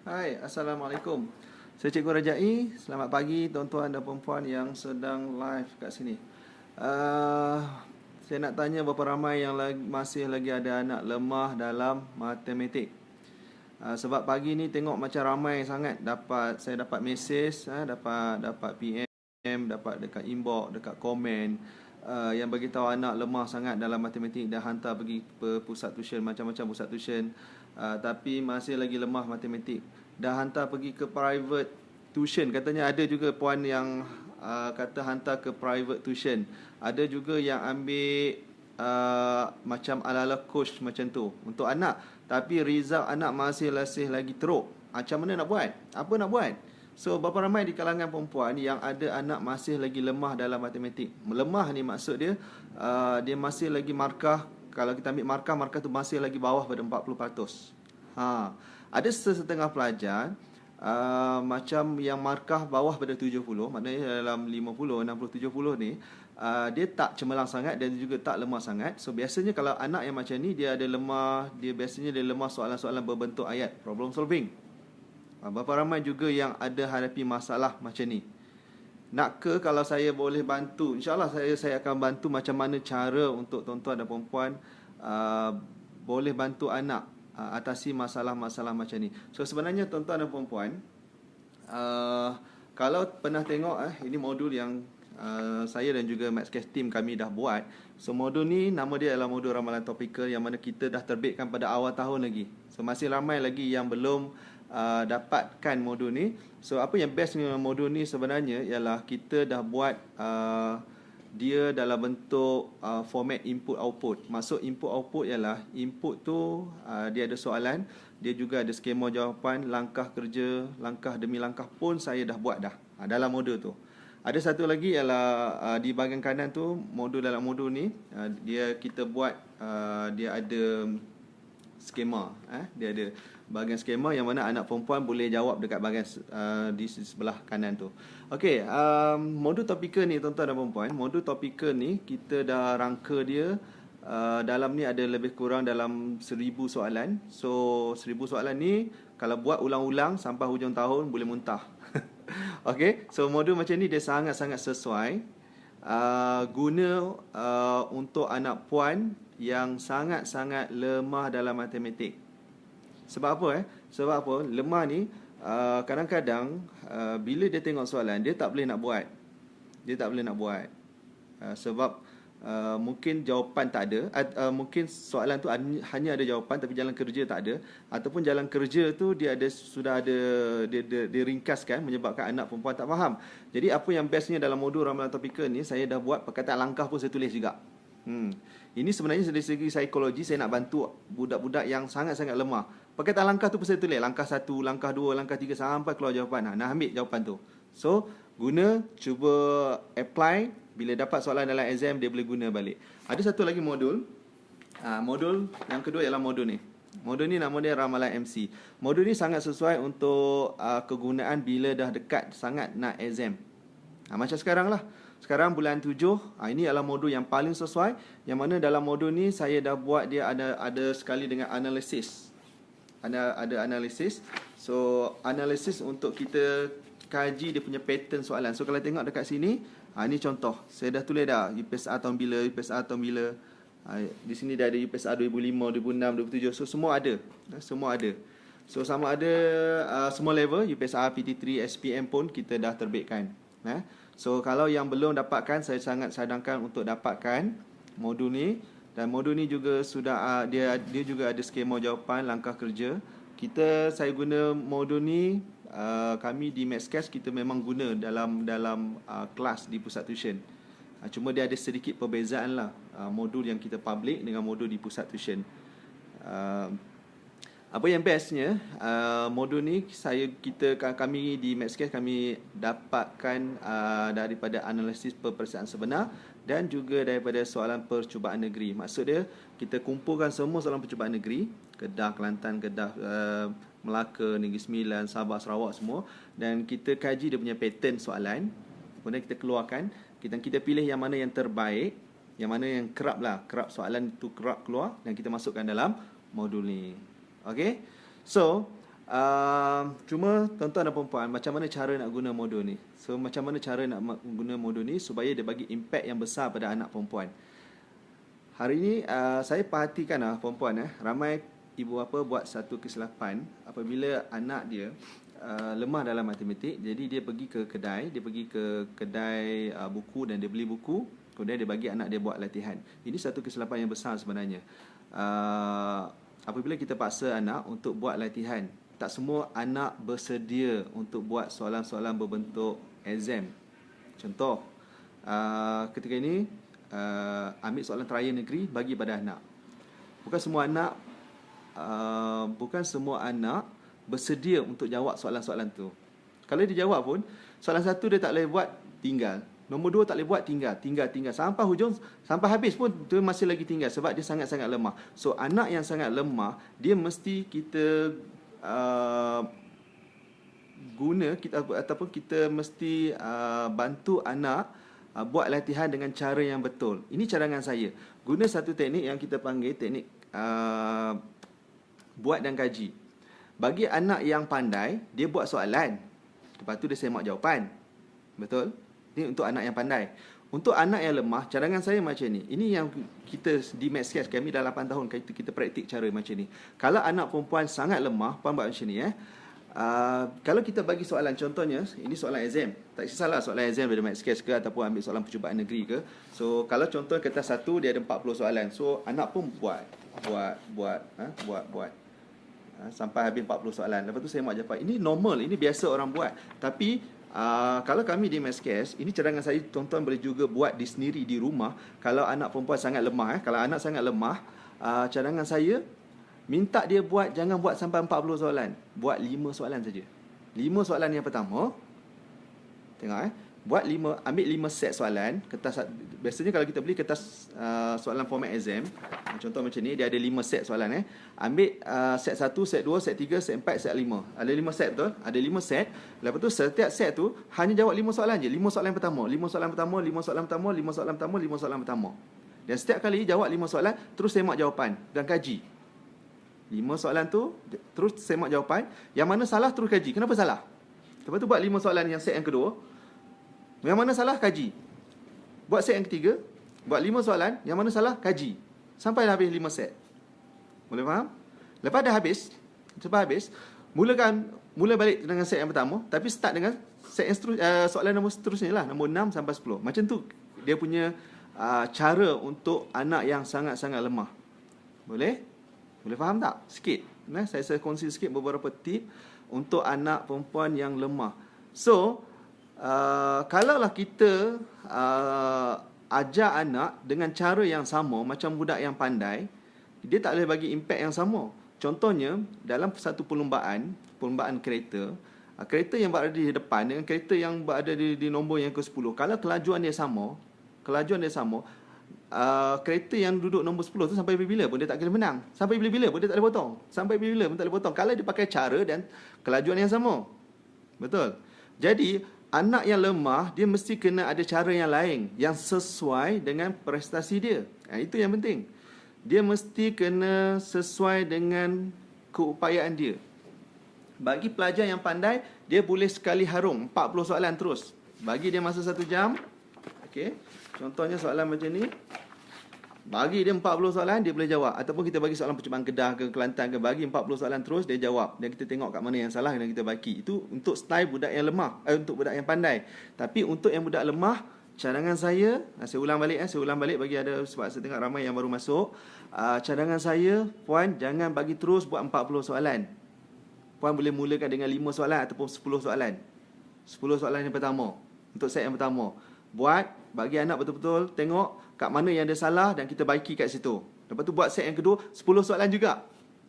Hai, Assalamualaikum. Saya Cikgu Rajai. Selamat pagi tuan-tuan dan puan yang sedang live kat sini. Uh, saya nak tanya berapa ramai yang masih lagi ada anak lemah dalam matematik. Sebab pagi ni tengok macam ramai sangat saya dapat mesej, dapat PM, dapat dekat inbox, dekat komen, yang bagi tahu anak lemah sangat dalam matematik dah hantar pergi ke pusat tuition, macam-macam pusat tuition, tapi masih lagi lemah matematik. Dah hantar pergi ke private tuition. Katanya ada juga puan yang kata hantar ke private tuition. Ada juga yang ambil macam ala-ala coach macam tu untuk anak, tapi result anak masih lagi teruk. Macam mana nak buat? Apa nak buat? So, berapa ramai di kalangan perempuan yang ada anak masih lagi lemah dalam matematik? Lemah ni maksud dia, dia masih lagi markah, kalau kita ambil markah tu masih lagi bawah pada 40%. Ada setengah pelajar macam yang markah bawah pada 70, maknanya dalam 50, 60, 70 ni, dia tak cemerlang sangat dan juga tak lemah sangat. So biasanya kalau anak yang macam ni, dia biasanya lemah soalan-soalan berbentuk ayat, problem solving. Berapa ramai juga yang ada hadapi masalah macam ni? Nak ke kalau saya boleh bantu, InsyaAllah saya akan bantu macam mana cara untuk tuan-tuan dan perempuan boleh bantu anak atasi masalah-masalah macam ni. So sebenarnya tuan-tuan dan perempuan, kalau pernah tengok ini modul yang saya dan juga Mathscape team kami dah buat. So modul ni nama dia adalah modul ramalan topikal, yang mana kita dah terbitkan pada awal tahun lagi. So masih ramai lagi yang belum dapatkan modul ni. So apa yang best dengan modul ni sebenarnya ialah kita dah buat dia dalam bentuk format input-output. Maksud input-output ialah input tu dia ada soalan, dia juga ada skema jawapan, langkah kerja, langkah demi langkah pun saya dah buat dah dalam modul tu. Ada satu lagi ialah di bahagian kanan tu, dalam modul ni kita buat, dia ada skema, dia ada bahagian skema yang mana anak perempuan boleh jawab dekat bahagian di sebelah kanan tu. Okey, modul topikal ni tuan-tuan dan perempuan, modul topikal ni kita dah rangka dia, dalam ni ada lebih kurang dalam 1000 soalan. So 1000 soalan ni kalau buat ulang-ulang sampai hujung tahun boleh muntah. Okey, so modul macam ni dia sangat-sangat sesuai guna untuk anak puan yang sangat-sangat lemah dalam matematik. Sebab apa? Sebab apa? Lemah ni kadang-kadang bila dia tengok soalan, dia tak boleh nak buat. Sebab mungkin jawapan tak ada, mungkin soalan tu hanya ada jawapan tapi jalan kerja tak ada, ataupun jalan kerja tu dia ringkaskan, menyebabkan anak perempuan tak faham. Jadi apa yang bestnya dalam modul ramalan topikal ni, saya dah buat perkataan langkah pun saya tulis juga. Ini sebenarnya dari segi psikologi, saya nak bantu budak-budak yang sangat-sangat lemah. Perkataan langkah tu pun saya tulis, langkah 1, langkah 2, langkah 3 sampai keluar jawapan. Nak ambil jawapan tu. So cuba apply. Bila dapat soalan dalam exam, dia boleh guna balik. Ada satu lagi modul. Modul yang kedua ialah modul ni. Modul ni nama dia ramalan MC. Modul ni sangat sesuai untuk kegunaan bila dah dekat sangat nak exam. Macam sekarang lah. Sekarang bulan 7, ini adalah modul yang paling sesuai. Yang mana dalam modul ni saya dah buat dia ada sekali dengan analisis. Ada analisis. So analisis untuk kita kaji dia punya pattern soalan. So kalau tengok dekat sini, ini contoh. Saya dah tulis dah UPSR tahun bila, UPSR tahun bila. Di sini dah ada UPSR 2005, 2006, 2007. So semua ada. So sama ada semua level, UPSR, PT3, SPM pun kita dah terbitkan. So kalau yang belum dapatkan, saya sangat cadangkan untuk dapatkan modul ni. Dan modul ni juga sudah dia juga ada skema jawapan, langkah kerja. Saya guna modul ni, kami di Mathscape kita memang guna dalam kelas di pusat tuition. Cuma dia ada sedikit perbezaan lah, modul yang kita public dengan modul di pusat tuition. Apa yang bestnya, modul ni kami di Mathscape kami dapatkan daripada analisis peperiksaan sebenar dan juga daripada soalan percubaan negeri. Maksud dia, kita kumpulkan semua soalan percubaan negeri, Kedah, Kelantan, Kedah, Melaka, Negeri Sembilan, Sabah, Sarawak semua, dan kita kaji dia punya pattern soalan. Kemudian kita keluarkan, kita pilih yang mana yang terbaik, yang mana yang kerap soalan itu kerap keluar, dan kita masukkan dalam modul ni. Okay, so Cuma tuan-tuan dan puan-puan, macam mana cara nak guna modul ni? So macam mana cara nak guna modul ni supaya dia bagi impact yang besar pada anak perempuan? Hari ini saya perhatikan perempuan ramai ibu bapa buat satu kesilapan apabila anak dia lemah dalam matematik. Jadi dia pergi ke kedai buku dan dia beli buku, kemudian dia bagi anak dia buat latihan. Ini satu kesilapan yang besar sebenarnya. Apabila kita paksa anak untuk buat latihan, tak semua anak bersedia untuk buat soalan-soalan berbentuk exam. Contoh, ketika ini ambil soalan trial negeri bagi pada anak. Bukan semua anak bersedia untuk jawab soalan-soalan tu. Kalau dia jawab pun, soalan satu dia tak boleh buat, tinggal. Nombor 2 tak boleh buat, tinggal. Sampai hujung, sampai habis pun dia masih lagi tinggal sebab dia sangat-sangat lemah. So anak yang sangat lemah, dia mesti kita ataupun kita mesti bantu anak buat latihan dengan cara yang betul. Ini cadangan saya. Guna satu teknik yang kita panggil teknik buat dan kaji. Bagi anak yang pandai, dia buat soalan, lepas tu dia semak jawapan. Betul? Ini untuk anak yang pandai. Untuk anak yang lemah, cadangan saya macam ni. Ini yang kita di Mathscapes, kami dah 8 tahun kita praktik cara macam ni. Kalau anak perempuan sangat lemah, puan buat macam ni kalau kita bagi soalan, contohnya ini soalan exam, tak kisahlah soalan exam dari Mathscapes ke ataupun ambil soalan percubaan negeri ke. So kalau contoh kertas 1 dia ada 40 soalan. So anak pun buat sampai habis 40 soalan. Lepas tu saya mak jawapan. Ini normal, ini biasa orang buat. Tapi kalau kami di Mathscapes, ini cadangan saya, tuan-tuan boleh juga buat di sendiri di rumah. Kalau anak perempuan sangat lemah, kalau anak sangat lemah, cadangan saya, minta dia buat, jangan buat sampai 40 soalan. Buat 5 soalan saja. 5 soalan yang pertama, tengok ambil 5 set soalan. Kertas, biasanya kalau kita beli kertas soalan format exam, contoh macam ni, dia ada 5 set soalan. Ambil set 1, set 2, set 3, set 4, set 5. Ada 5 set, betul? Ada 5 set. Lepas tu setiap set tu hanya jawab 5 soalan je. 5 soalan pertama, 5 soalan pertama, 5 soalan pertama, 5 soalan pertama, 5 soalan pertama. Dan setiap kali jawab 5 soalan, terus semak jawapan dan kaji. 5 soalan tu terus semak jawapan. Yang mana salah terus kaji. Kenapa salah? Lepas tu buat 5 soalan yang set yang kedua. Yang mana salah, kaji. Buat set yang ketiga, buat 5 soalan, yang mana salah, kaji. Sampai dah habis 5 set. Boleh faham? Lepas dah habis, mula balik dengan set yang pertama, tapi start dengan set yang soalan nombor seterusnya lah, nombor 6 sampai 10. Macam tu dia punya cara untuk anak yang sangat-sangat lemah. Boleh? Boleh faham tak? Sikit. Saya kongsi sikit beberapa tip untuk anak perempuan yang lemah. So, kalaulah kita ajar anak dengan cara yang sama macam budak yang pandai, dia tak boleh bagi impact yang sama. Contohnya, dalam satu perlombaan kereta yang berada di depan dengan kereta yang berada di nombor yang ke-10, kalau kelajuan dia sama, kereta yang duduk nombor 10 tu sampai bila pun dia tak kena menang. Sampai bila pun dia tak boleh potong. Kalau dia pakai cara dan kelajuan yang sama. Betul? Jadi anak yang lemah, dia mesti kena ada cara yang lain yang sesuai dengan prestasi dia. Itu yang penting. Dia mesti kena sesuai dengan keupayaan dia. Bagi pelajar yang pandai, dia boleh sekali harum 40 soalan terus. Bagi dia masa 1 jam. Okey. Contohnya soalan macam ni. Bagi dia 40 soalan, dia boleh jawab. Ataupun kita bagi soalan percubaan Kedah ke Kelantan ke, bagi 40 soalan terus, dia jawab. Dan kita tengok kat mana yang salah dan kita baki. Itu untuk style budak yang lemah, untuk budak yang pandai. Tapi untuk yang budak lemah, cadangan saya ulang balik bagi ada, sebab saya tengok ramai yang baru masuk. Cadangan saya, puan jangan bagi terus buat 40 soalan. Puan boleh mulakan dengan 5 soalan ataupun 10 soalan. 10 soalan yang pertama, untuk set yang pertama. Buat, bagi anak betul-betul tengok kat mana yang ada salah dan kita baiki kat situ. Lepas tu buat set yang kedua, 10 soalan juga.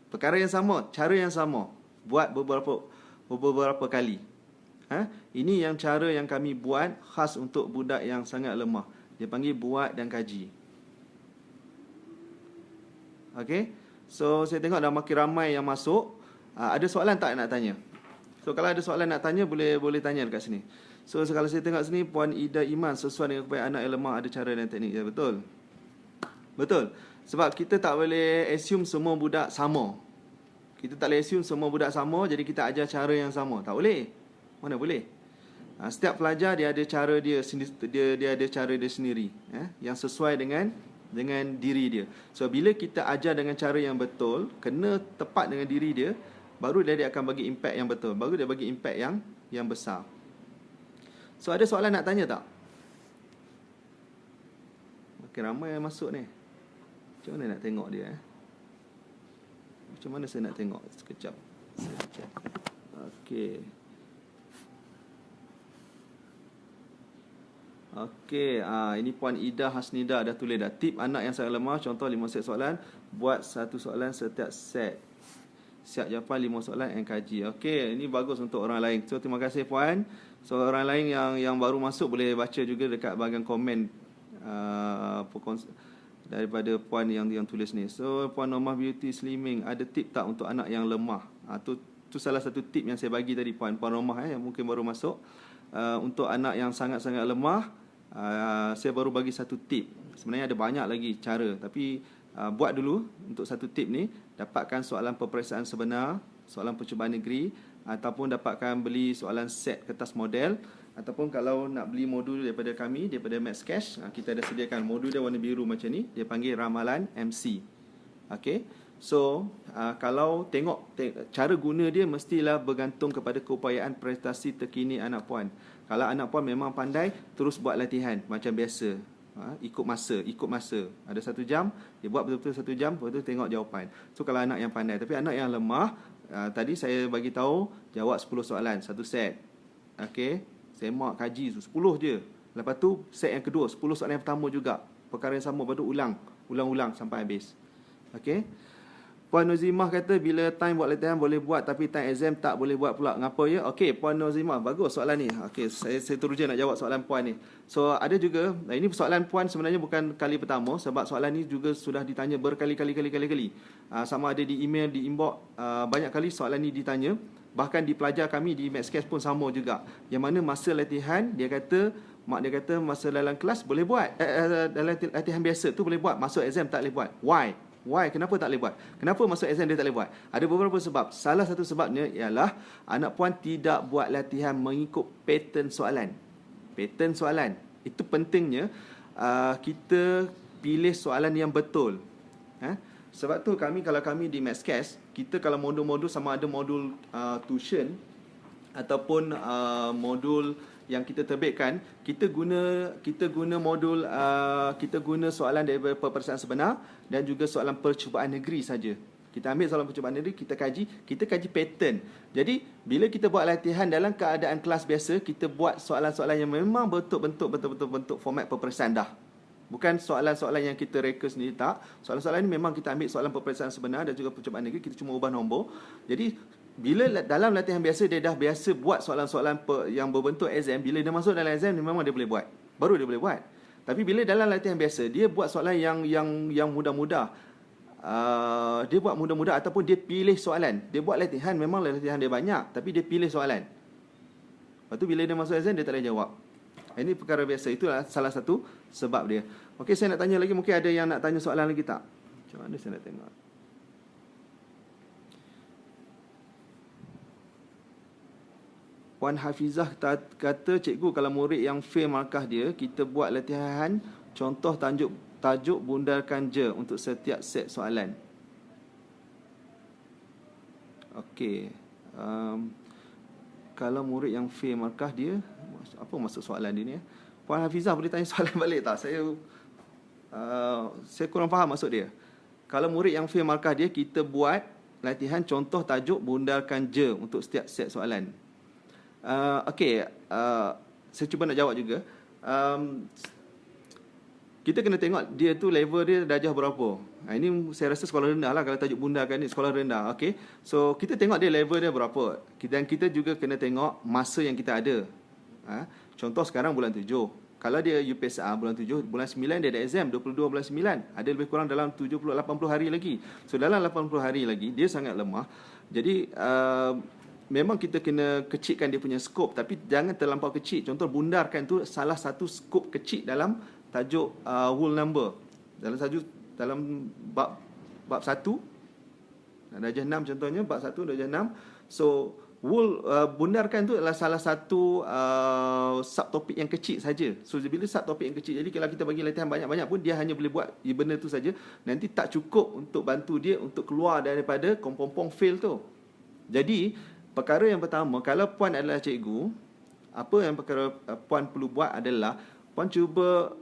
Perkara yang sama, cara yang sama. Buat beberapa kali. Ini yang cara yang kami buat khas untuk budak yang sangat lemah. Dia panggil buat dan kaji. Okay. So saya tengok dah makin ramai yang masuk. Ada soalan tak nak tanya? So kalau ada soalan nak tanya, boleh tanya dekat sini. So kalau saya tengok sini, Puan Ida Iman, sesuai dengan keupayaan anak yang lemah ada cara dan teknik. Ya, betul. Betul. Sebab kita tak boleh assume semua budak sama. Kita tak boleh assume semua budak sama, jadi kita ajar cara yang sama. Tak boleh. Mana boleh? Setiap pelajar dia ada cara dia ada cara dia sendiri, yang sesuai dengan diri dia. So bila kita ajar dengan cara yang betul, kena tepat dengan diri dia, baru dia akan bagi impact yang betul, baru dia bagi impact yang besar. So ada soalan nak tanya tak? Makin ramai yang masuk ni. Macam mana nak tengok dia? Macam mana saya nak tengok? Sekejap. Okey. Okey, ini Puan Ida Hasnida dah tulis dah. Tip anak yang sangat lemah, contoh 5 set soalan, buat 1 soalan setiap set. Siap jawapan 5 soalan and kaji. Okey, ini bagus untuk orang lain. So terima kasih Puan. So orang lain yang baru masuk boleh baca juga dekat bahagian komen daripada Puan yang tulis ni. So Puan Nomah Beauty Slimming, ada tip tak untuk anak yang lemah? Tu salah satu tip yang saya bagi tadi Puan Nomah yang mungkin baru masuk. Untuk anak yang sangat-sangat lemah, saya baru bagi satu tip. Sebenarnya ada banyak lagi cara, tapi buat dulu untuk satu tip ni. Dapatkan soalan peperiksaan sebenar, soalan percubaan negeri, ataupun dapatkan beli soalan set kertas model, ataupun kalau nak beli modul daripada kami, daripada Maths Cash, kita ada sediakan modul dia warna biru macam ni, dia panggil Ramalan MC. Okey. So, kalau tengok cara guna dia mestilah bergantung kepada keupayaan prestasi terkini anak puan. Kalau anak puan memang pandai, terus buat latihan macam biasa. Ikut masa. Ada 1 jam, dia buat betul-betul 1 jam, lepas tu tengok jawapan. So, kalau anak yang pandai. Tapi anak yang lemah, tadi saya bagi tahu jawab 10 soalan, 1 set. Okey, semak kaji 10 je. Lepas tu, set yang kedua, 10 soalan yang pertama juga. Perkara yang sama, lepas tu ulang sampai habis. Okey. Puan Nuzimah kata bila time buat latihan boleh buat tapi time exam tak boleh buat pula. Ngapa ya? Okey, Puan Nuzimah, bagus soalan ni. Okey, saya teruja nak jawab soalan puan ni. So, ada juga, ini soalan puan sebenarnya bukan kali pertama sebab soalan ni juga sudah ditanya berkali-kali. Sama ada di email, di inbox, banyak kali soalan ni ditanya. Bahkan di pelajar kami di Maths Cash pun sama juga. Yang mana masa latihan, mak dia kata masa dalam kelas boleh buat. Dalam latihan biasa tu boleh buat, masuk exam tak boleh buat. Why? Kenapa tak boleh buat? Kenapa masuk exam dia tak boleh buat? Ada beberapa sebab. Salah satu sebabnya ialah anak puan tidak buat latihan mengikut pattern soalan. Itu pentingnya kita pilih soalan yang betul. Sebab tu kalau kami di Maths Cash, kita kalau modul-modul sama ada modul tuition ataupun modul yang kita terbitkan, kita guna modul kita guna soalan daripada peperiksaan sebenar dan juga soalan percubaan negeri saja. Kita ambil soalan percubaan negeri, kita kaji pattern. Jadi bila kita buat latihan dalam keadaan kelas biasa, kita buat soalan-soalan yang memang betul-betul format peperiksaan dah. Bukan soalan-soalan yang kita reka sendiri, tak. Soalan-soalan ini memang kita ambil soalan peperiksaan sebenar dan juga percubaan negeri, kita cuma ubah nombor. Jadi bila dalam latihan biasa dia dah biasa buat soalan-soalan yang berbentuk exam, bila dia masuk dalam exam memang dia boleh buat. Baru dia boleh buat. Tapi bila dalam latihan biasa dia buat soalan yang mudah-mudah. Dia buat mudah-mudah ataupun dia pilih soalan. Dia buat latihan, memang latihan dia banyak, tapi dia pilih soalan. Lepas tu bila dia masuk exam dia tak boleh jawab. Ini perkara biasa. Itulah salah satu sebab dia. Okey, saya nak tanya lagi, mungkin ada yang nak tanya soalan lagi tak? Macam mana saya nak tengok? Puan Hafizah kata, cikgu kalau murid yang fail markah dia, kita buat latihan contoh tajuk bundarkan je untuk setiap set soalan. Okey. Kalau murid yang fail markah dia, apa maksud soalan dia ni? Puan Hafizah boleh tanya soalan balik tak? Saya kurang faham maksud dia. Kalau murid yang fail markah dia, kita buat latihan contoh tajuk bundarkan je untuk setiap set soalan. Okey, saya cuba nak jawab juga. Kita kena tengok dia tu level dia darjah berapa. Ini saya rasa sekolah rendah lah. Kalau tajuk bundarkan ni sekolah rendah. Okey, so kita tengok dia level dia berapa. Dan kita juga kena tengok masa yang kita ada. Contoh sekarang bulan 7. Kalau dia UPSR bulan 7, bulan 9 dia ada exam 22 bulan 9. Ada lebih kurang dalam 70-80 hari lagi. So dalam 80 hari lagi dia sangat lemah. Jadi memang kita kena kecilkan dia punya skop, tapi jangan terlampau kecil. Contoh bundarkan tu salah satu skop kecil dalam tajuk whole number. Dalam bab 1 Darjah 6 contohnya, bab 1 darjah 6. So bundarkan tu adalah salah satu subtopik yang kecil saja. So bila subtopik yang kecil, jadi kalau kita bagi latihan banyak-banyak pun dia hanya boleh buat benda tu saja. Nanti tak cukup untuk bantu dia untuk keluar daripada kompompong fail tu. Jadi perkara yang pertama, kalau puan adalah cikgu, apa yang perkara puan perlu buat adalah puan cuba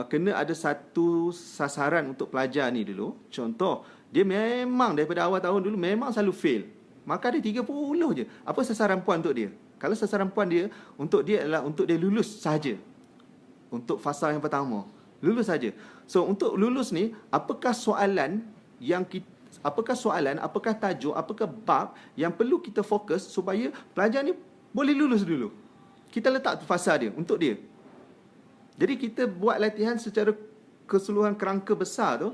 kena ada satu sasaran untuk pelajar ni dulu. Contoh, dia memang daripada awal tahun dulu memang selalu fail, maka dia 30 je. Apa sasaran puan untuk dia? Kalau sasaran puan dia untuk dia adalah untuk dia lulus saja. Untuk fasa yang pertama, lulus saja. So untuk lulus ni, apakah soalan, apakah tajuk, apakah bab yang perlu kita fokus supaya pelajar ni boleh lulus dulu. Kita letak tu fasa dia untuk dia. Jadi kita buat latihan secara keseluruhan kerangka besar tu.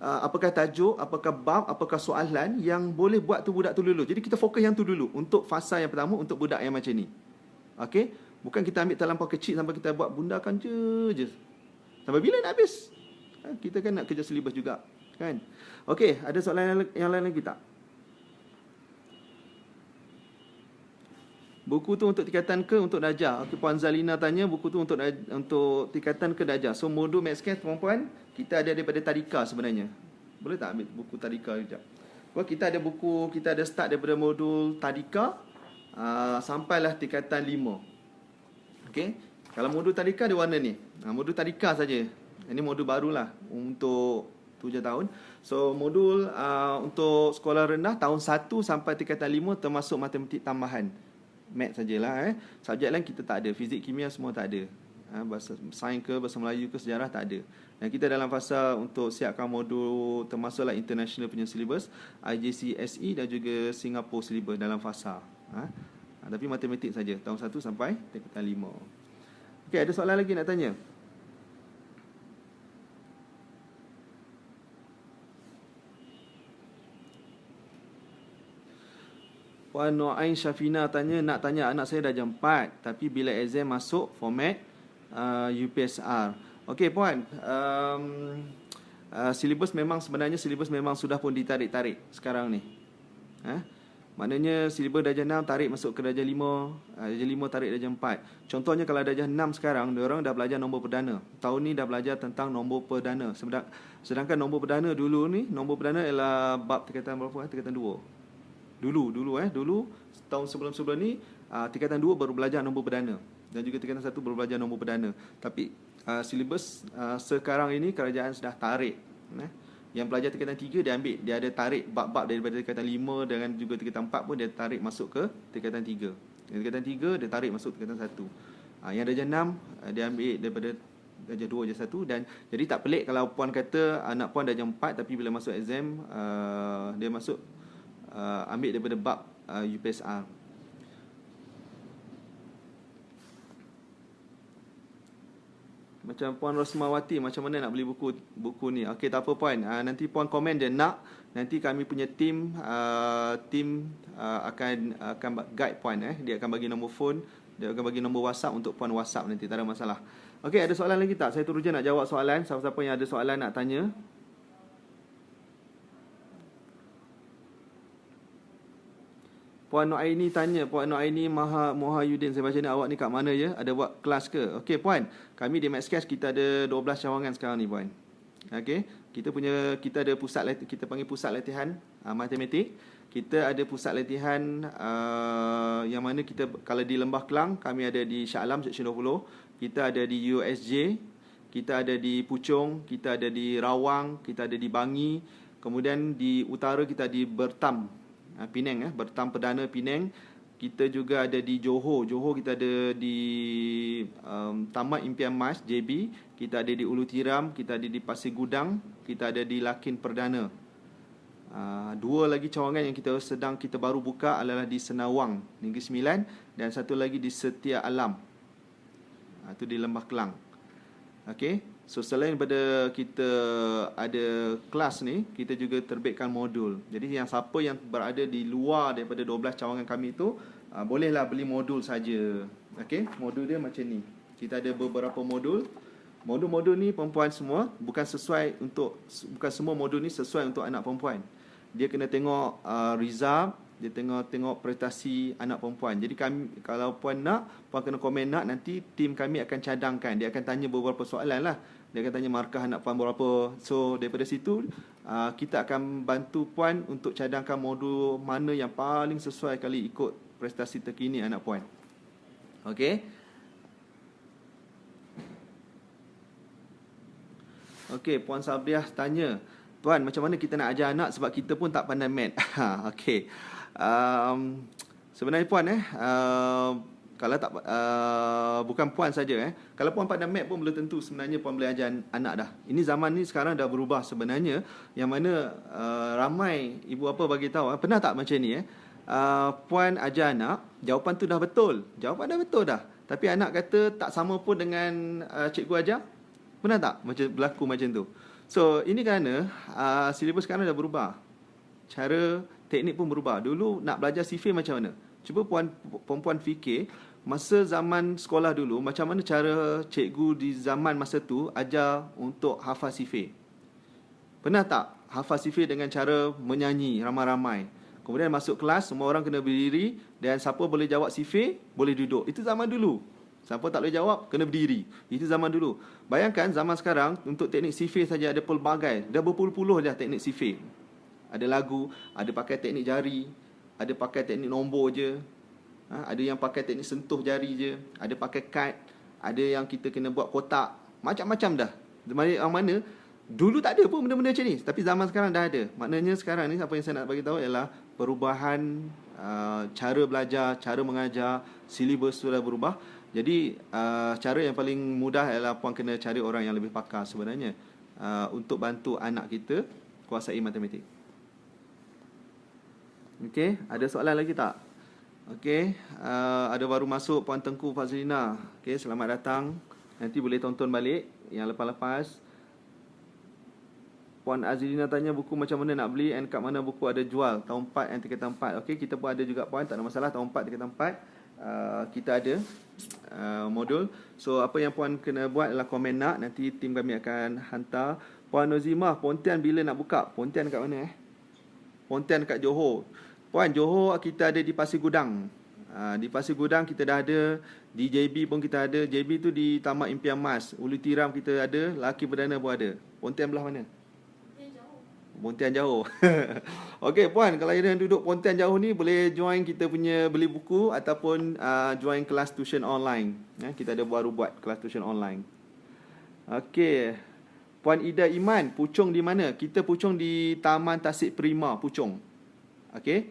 Apakah tajuk, apakah bab, apakah soalan yang boleh buat tu budak tu lulus. Jadi kita fokus yang tu dulu untuk fasa yang pertama untuk budak yang macam ni. Okey? Bukan kita ambil terlampau kecil sampai kita buat bundakan je. Sampai bila nak habis? Kita kan nak kerja silibus juga, kan? Okey, ada soalan yang lain lagi tak? Buku tu untuk tingkatan ke untuk darjah? Okey, Puan Zalina tanya buku tu untuk tingkatan ke darjah. So modul Mathscad puan-puan, kita ada daripada tadika sebenarnya. Boleh tak ambil buku tadika sekejap? Kita ada buku, kita ada start daripada modul tadika sampailah tingkatan 5. Okey. Kalau modul tadika dia warna ni. Modul tadika saja. Ini modul barulah untuk 7 tahun. So modul untuk sekolah rendah tahun 1 sampai tingkatan 5 termasuk matematik tambahan. Math sajalah. Subjek lain kita tak ada. Fizik, kimia semua tak ada. Bahasa sains ke, bahasa Melayu ke, sejarah tak ada. Dan kita dalam fasa untuk siapkan modul termasuklah international punya syllabus, IJCSE dan juga Singapore syllabus dalam fasa. Tapi matematik saja tahun 1 sampai tingkatan 5. Okey, ada soalan lagi nak tanya? Puan Noain Syafina tanya, nak tanya anak saya darjah 4 tapi bila exam masuk format UPSR. Okey puan, silibus memang sebenarnya silibus memang sudah pun ditarik-tarik sekarang ni. Maknanya silibus darjah 6 tarik masuk ke darjah 5, darjah 5 tarik darjah 4. Contohnya kalau darjah 6 sekarang, diorang dah belajar nombor perdana. Tahun ni dah belajar tentang nombor perdana. Sedangkan nombor perdana dulu ni, nombor perdana ialah bab tingkatan berapa? Tingkatan 2. Dulu tahun sebelum-sebelum ni tingkatan 2 baru belajar nombor perdana dan juga tingkatan 1 baru belajar nombor perdana. Tapi silibus sekarang ini kerajaan sudah tarik. Yang pelajar tingkatan 3 dia ambil, dia ada tarik bab-bab daripada tingkatan 5 dengan juga tingkatan 4 pun dia tarik masuk ke tingkatan 3. Yang tingkatan 3 dia tarik masuk tingkatan 1. Yang darjah 6 dia ambil daripada darjah 2 darjah 1 dan jadi tak pelik kalau puan kata anak puan darjah 4 tapi bila masuk exam dia masuk ambil daripada bab UPSR. Macam Puan Rosmawati, macam mana nak beli buku ni? Okey, tak apa puan. Nanti puan komen dia nak. Nanti kami punya tim akan guide puan. Dia akan bagi nombor phone, dia akan bagi nombor WhatsApp untuk puan WhatsApp nanti, tak ada masalah. Okey, ada soalan lagi tak? Saya terus je nak jawab soalan. Siapa-siapa yang ada soalan nak tanya. Puan Noaini tanya, Puan Noaini Mohayudin, saya baca ni awak ni kat mana je? Ada buat kelas ke? Okey puan, kami di Mathscad kita ada 12 cawangan sekarang ni puan. Okey, kita ada pusat latihan, kita panggil pusat latihan matematik. Kita ada pusat latihan yang mana kita kalau di Lembah Kelang kami ada di Shah Alam Seksyen 20, kita ada di USJ, kita ada di Puchong, kita ada di Rawang, kita ada di Bangi, kemudian di utara kita di Bertam Penang, Bertam Perdana Penang. Kita juga ada di Johor kita ada di Taman Impian Mas JB, kita ada di Ulu Tiram, kita ada di Pasir Gudang, kita ada di Lakin Perdana. Dua lagi cawangan yang kita baru buka adalah di Senawang Negeri Sembilan dan satu lagi di Setia Alam. Itu di Lembah Kelang. Okey. So selain daripada kita ada kelas ni, kita juga terbitkan modul. Jadi yang siapa yang berada di luar daripada 12 cawangan kami tu, bolehlah beli modul saja. Okey, modul dia macam ni. Kita ada beberapa modul. Modul-modul ni perempuan semua, bukan semua modul ni sesuai untuk anak perempuan. dia kena tengok result, dia tengok prestasi anak perempuan. Jadi kami, kalau puan nak, puan kena komen nak, nanti tim kami akan cadangkan. Dia akan tanya beberapa soalan lah. Dia akan tanya markah anak puan berapa. So daripada situ kita akan bantu puan untuk cadangkan modul mana yang paling sesuai kali ikut prestasi terkini anak puan. Okey. Okey, Puan Sabriah tanya, Tuan, macam mana kita nak ajar anak sebab kita pun tak pandai mat? Okey. Sebenarnya Puan kalau tak bukan Puan saja kalau Puan pandai mat pun belum tentu sebenarnya Puan boleh ajar anak dah. Ini zaman ni sekarang dah berubah sebenarnya, yang mana ramai ibu bapa bagi tahu, pernah tak macam ni Puan ajar anak, jawapan tu dah betul. Jawapan dah betul dah. Tapi anak kata tak sama pun dengan cikgu ajar. Pernah tak macam berlaku macam tu? So, ini kerana silibus sekarang dah berubah. Cara teknik pun berubah. Dulu nak belajar sifir macam mana? Cuba perempuan fikir, masa zaman sekolah dulu, macam mana cara cikgu di zaman masa tu ajar untuk hafal sifir? Pernah tak hafal sifir dengan cara menyanyi ramai-ramai? Kemudian masuk kelas, semua orang kena berdiri, dan siapa boleh jawab sifir, boleh duduk. Itu zaman dulu. Siapa tak boleh jawab, kena berdiri. Itu zaman dulu. Bayangkan zaman sekarang, untuk teknik sifir saja ada pelbagai. Dah berpuluh-puluh dah teknik sifir. Ada lagu, ada pakai teknik jari, ada pakai teknik nombor je, ada yang pakai teknik sentuh jari je, ada pakai kad, ada yang kita kena buat kotak. Macam-macam dah. Yang mana, dulu tak ada pun benda-benda macam ni. Tapi zaman sekarang dah ada. Maknanya sekarang ni, apa yang saya nak bagi tahu ialah perubahan cara belajar, cara mengajar, silibus sudah berubah. Jadi cara yang paling mudah ialah puan kena cari orang yang lebih pakar sebenarnya untuk bantu anak kita kuasai matematik. Okey, ada soalan lagi tak? Okey, ada baru masuk Puan Tengku Fazlina. Okey, selamat datang. Nanti boleh tonton balik yang lepas-lepas. Puan Azlina tanya buku macam mana nak beli and kat mana buku ada jual. Tahun 4 and tingkatan 4. Okey, kita pun ada juga puan, tak ada masalah. Tahun 4 tingkatan 4. Kita ada modul. So apa yang puan kena buat adalah komen nak, nanti tim kami akan hantar. Puan Nozimah, Pontian bila nak buka? Pontian kat mana Pontian kat Johor. Puan, Johor kita ada di Pasir Gudang. Di Pasir Gudang kita dah ada. Di JB pun kita ada. JB tu di Taman Impian Mas. Ulu Tiram kita ada. Laki Perdana pun ada. Pontian belah mana? Pontian jauh. Okey puan, kalau yang duduk Pontian jauh ni boleh join kita punya beli buku ataupun join kelas tuition online. Kita ada baru buat kelas tuition online. Okey. Puan Ida Iman, Puchong di mana? Kita Puchong di Taman Tasik Prima Puchong. Okey.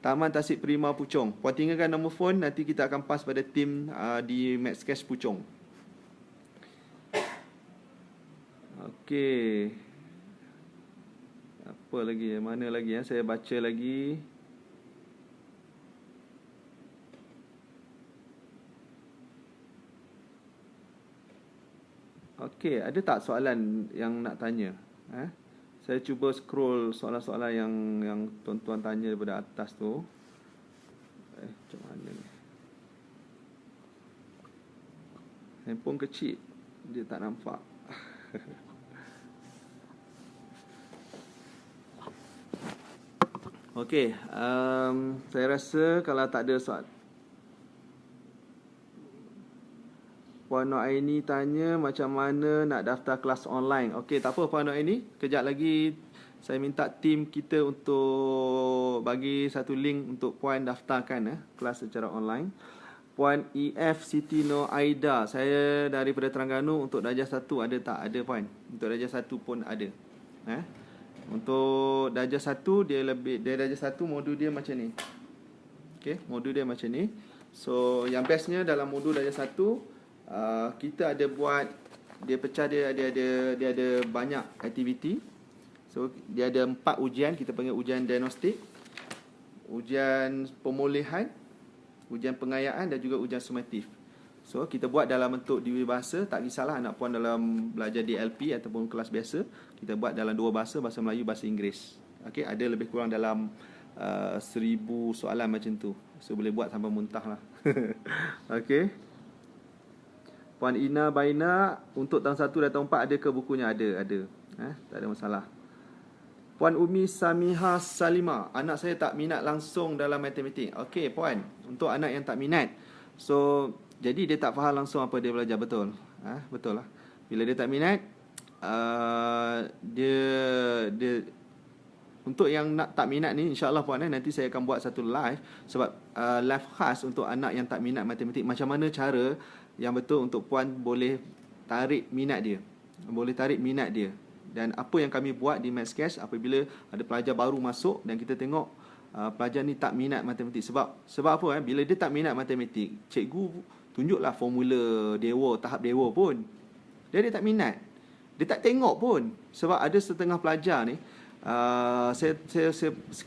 Taman Tasik Prima Puchong. Puan tinggalkan nombor phone, nanti kita akan pass pada tim di Maxcash Puchong. Okey. Apa lagi? Mana lagi saya baca lagi. Okey, ada tak soalan yang nak tanya? Saya cuba scroll soalan-soalan yang tuan-tuan tanya daripada atas tu. Macam mana ni? Handphone kecil, dia tak nampak. Okey, saya rasa kalau tak ada soal. Puan Nur Aini tanya macam mana nak daftar kelas online. Okey, tak apa Puan Nur Aini, kejap lagi saya minta tim kita untuk bagi satu link untuk puan daftarkan kelas secara online. Puan EF Siti Nur Aida, saya daripada Terengganu, untuk darjah 1 ada tak? Ada puan. Untuk darjah 1 pun ada. Untuk darjah 1 dia darjah 1 modul dia macam ni. Okey, modul dia macam ni. So yang bestnya dalam modul darjah 1 kita ada buat, dia pecah, dia ada banyak aktiviti. So dia ada 4 ujian, kita panggil ujian diagnostik, ujian pemulihan, ujian pengayaan dan juga ujian sumatif. So kita buat dalam bentuk dua bahasa. Tak kisahlah anak puan dalam belajar DLP ataupun kelas biasa, kita buat dalam dua bahasa, bahasa Melayu, bahasa Inggeris. Okey, ada lebih kurang dalam 1000 soalan macam tu. So boleh buat sampai muntah lah. Okey. Puan Ina Baina, untuk tahun 1 dan tahun 4 ada ke bukunya? Ada. Tak ada masalah. Puan Umi Samiha Salima, anak saya tak minat langsung dalam matematik. Okey puan, untuk anak yang tak minat, so jadi dia tak faham langsung apa dia belajar, betul? Betul lah. Bila dia tak minat, dia untuk yang tak minat ni, insyaAllah puan, nanti saya akan buat satu live. Sebab live khas untuk anak yang tak minat matematik. Macam mana cara yang betul untuk puan boleh tarik minat dia, dan apa yang kami buat di Mathscast apabila ada pelajar baru masuk dan kita tengok pelajar ni tak minat matematik. Sebab apa? Bila dia tak minat matematik, cikgu tunjuklah formula dewa, tahap dewa pun, dia tak minat, dia tak tengok pun. Sebab ada setengah pelajar ni,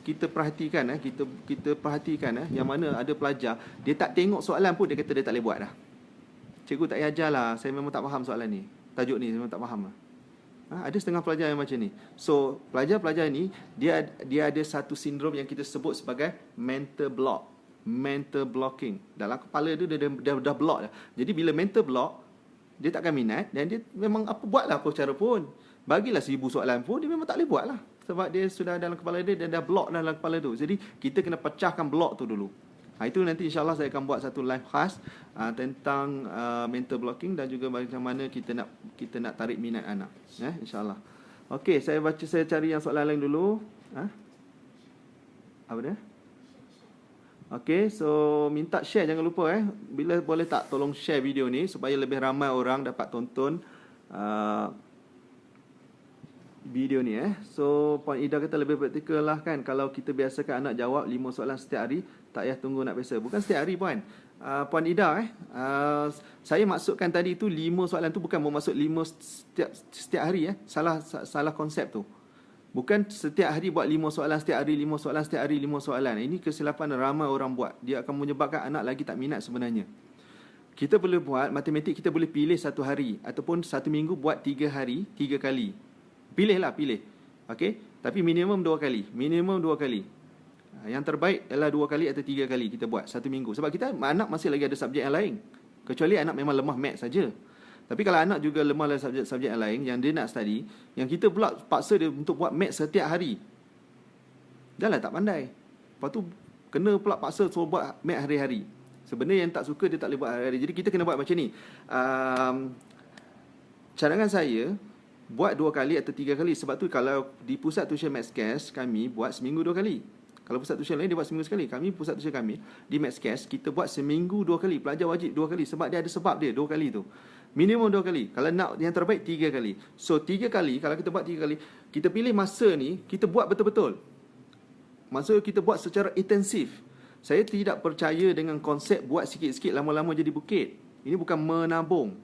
kita perhatikan, yang mana ada pelajar dia tak tengok soalan pun dia kata dia tak boleh buat dah. Cikgu tak ajar lah, saya memang tak faham soalan ni, tajuk ni saya memang tak faham lah. Ada setengah pelajar yang macam ni. So pelajar-pelajar ni dia ada satu sindrom yang kita sebut sebagai mental blocking. Dalam kepala dia dah block dah. Jadi bila mental block, dia takkan minat dan dia memang buatlah apa cara pun. Bagilah 1000 soalan pun dia memang tak boleh buat lah. Sebab dia sudah dalam kepala dia dah block dalam kepala tu. Jadi kita kena pecahkan block tu dulu. Itu nanti insyaAllah saya akan buat satu live khas tentang mental blocking dan juga macam mana kita nak tarik minat anak, insyaAllah. Okey, saya cari yang soalan lain dulu. Apa dia? Okey, so minta share, jangan lupa bila boleh tak tolong share video ni supaya lebih ramai orang dapat tonton video ni. So Puan Ida kata lebih praktikal lah kan, kalau kita biasakan anak jawab 5 soalan setiap hari, tak payah tunggu nak biasa. Bukan setiap hari puan. Puan Ida saya maksudkan tadi tu 5 soalan tu bukan bermaksud 5 setiap hari. Salah konsep tu. Bukan setiap hari buat 5 soalan setiap hari, 5 soalan setiap hari, 5 soalan. Ini kesilapan ramai orang buat. Dia akan menyebabkan anak lagi tak minat sebenarnya. Kita boleh buat matematik, kita boleh pilih satu hari ataupun satu minggu buat 3 hari, 3 kali. Pilih. Okey, tapi minimum 2 kali. Yang terbaik adalah 2 kali atau 3 kali kita buat satu minggu. Sebab kita anak masih lagi ada subjek yang lain. Kecuali anak memang lemah maths saja. Tapi kalau anak juga lemah dalam subjek yang lain yang dia nak study, yang kita pula paksa dia untuk buat maths setiap hari, dah lah tak pandai. Lepas tu kena pula paksa suruh buat maths hari-hari. Sebenarnya yang tak suka dia tak boleh buat hari-hari. Jadi kita kena buat macam ni. Cadangan saya buat 2 kali atau 3 kali. Sebab tu kalau di pusat tuition Mathscast kami buat seminggu 2 kali. Kalau pusat tuition lain dia buat seminggu sekali. Kami pusat tuition kami di Mathscast kita buat seminggu 2 kali. Pelajar wajib 2 kali. Sebab dia ada sebab dia 2 kali tu. Minimum 2 kali. Kalau nak yang terbaik 3 kali. So 3 kali, kalau kita buat 3 kali, kita pilih masa ni, kita buat betul-betul. Masa kita buat secara intensif. Saya tidak percaya dengan konsep buat sikit-sikit lama-lama jadi bukit. Ini bukan menabung.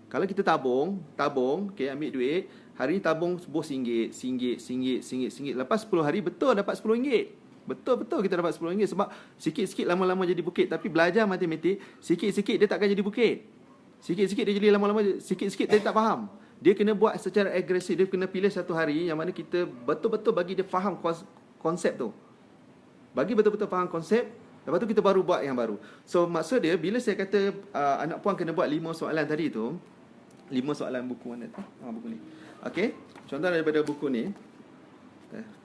Kalau kita tabung, okay, ambil duit, hari tabung RM10, RM1. Lepas 10 hari betul dapat RM10. Betul-betul kita dapat RM10 sebab sikit-sikit lama-lama jadi bukit. Tapi belajar matematik, sikit-sikit dia takkan jadi bukit. Sikit-sikit dia jadi lama-lama, sikit-sikit dia tak faham. Dia kena buat secara agresif, dia kena pilih satu hari yang mana kita betul-betul bagi dia faham konsep tu. Bagi betul-betul faham konsep, lepas tu kita baru buat yang baru. So maksud dia, bila saya kata anak puan kena buat 5 soalan tadi tu, 5 soalan buku mana tu? Buku ni. Okey, contoh daripada buku ni.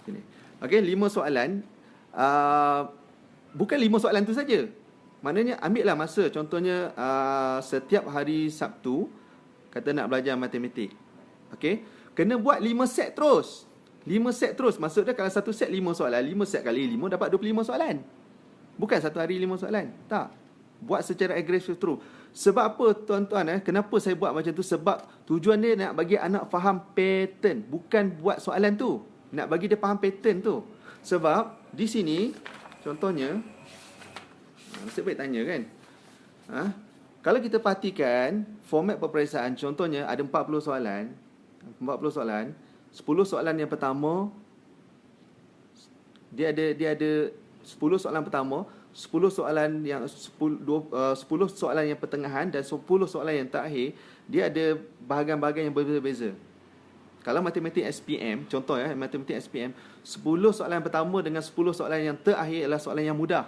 Sini. Okey, 5 soalan. Bukan 5 soalan tu saja. Maknanya ambillah masa. Contohnya setiap hari Sabtu kata nak belajar matematik. Okey, kena buat 5 set terus. 5 set terus. Maksudnya kalau satu set 5 soalan, 5 set kali 5 dapat 25 soalan. Bukan satu hari 5 soalan. Tak. Buat secara agresif terus. Sebab apa tuan-tuan? Kenapa saya buat macam tu? Sebab tujuan dia nak bagi anak faham pattern. Bukan buat soalan tu. Nak bagi dia faham pattern tu. Sebab di sini, contohnya, nasib baik tanya kan. Kalau kita perhatikan format peperiksaan, contohnya ada 40 soalan. 40 soalan. 10 soalan yang pertama, dia ada 10 soalan pertama, 10 soalan yang 10 soalan yang pertengahan dan 10 soalan yang terakhir, dia ada bahagian-bahagian yang berbeza-beza. Kalau matematik SPM, contoh matematik SPM, 10 soalan pertama dengan 10 soalan yang terakhir adalah soalan yang mudah.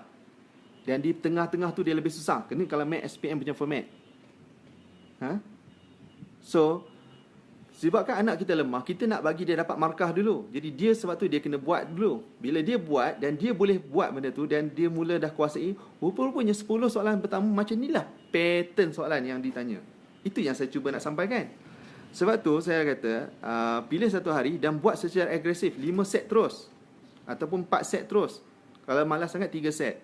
Dan di tengah-tengah tu dia lebih susah. Kena kalau math SPM punya format. So Sebabkan anak kita lemah, kita nak bagi dia dapat markah dulu. Jadi dia sebab tu dia kena buat dulu. Bila dia buat dan dia boleh buat benda tu dan dia mula dah kuasai, rupa-rupanya 10 soalan pertama macam inilah pattern soalan yang ditanya. Itu yang saya cuba nak sampaikan. Sebab tu saya kata, pilih satu hari dan buat secara agresif 5 set terus. Ataupun 4 set terus. Kalau malas sangat 3 set.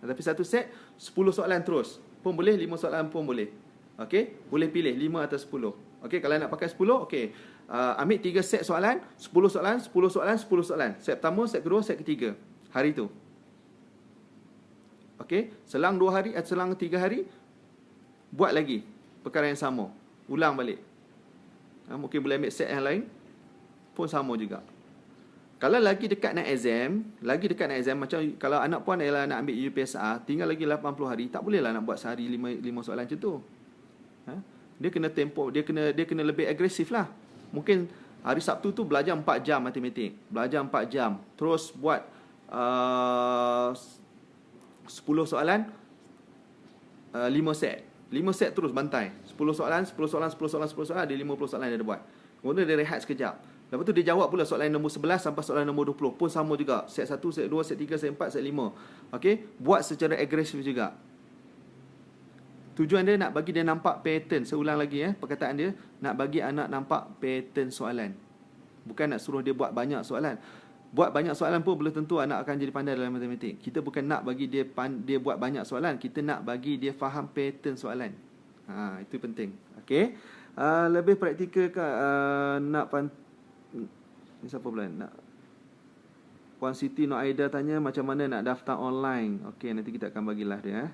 Tapi satu set 10 soalan terus. Pun boleh, 5 soalan pun boleh. Okey, boleh pilih 5 atau 10. Okey, kalau nak pakai 10, okey. Ambil 3 set soalan, 10 soalan, 10 soalan, 10 soalan. Set pertama, set kedua, set ketiga. Hari tu. Okey, selang 2 hari atau selang 3 hari, buat lagi perkara yang sama. Ulang balik. Mungkin boleh ambil set yang lain, pun sama juga. Kalau lagi dekat nak exam, macam kalau anak puan ialah nak ambil UPSR, tinggal lagi 80 hari, tak bolehlah nak buat sehari 5 soalan macam tu. Dia kena tempo, dia kena lebih agresif lah. Mungkin hari Sabtu tu belajar 4 jam matematik. Belajar 4 jam. Terus buat 10 soalan 5 set. 5 set terus bantai. 10 soalan, 10 soalan, 10 soalan, 10 soalan, ada 50 soalan dia buat. Kemudian dia rehat sekejap. Lepas tu dia jawab pula soalan nombor 11 sampai soalan nombor 20. Pun sama juga. Set 1, set 2, set 3, set 4, set 5. Okey? Buat secara agresif juga. Tujuan dia nak bagi dia nampak pattern. Saya ulang lagi perkataan dia. Nak bagi anak nampak pattern soalan. Bukan nak suruh dia buat banyak soalan. Buat banyak soalan pun belum tentu anak akan jadi pandai dalam matematik. Kita bukan nak bagi dia buat banyak soalan. Kita nak bagi dia faham pattern soalan. Itu penting. Okey. Lebih praktikal ni siapa pula nak? Puan Siti Nur Aida tanya macam mana nak daftar online. Okey, nanti kita akan bagilah dia.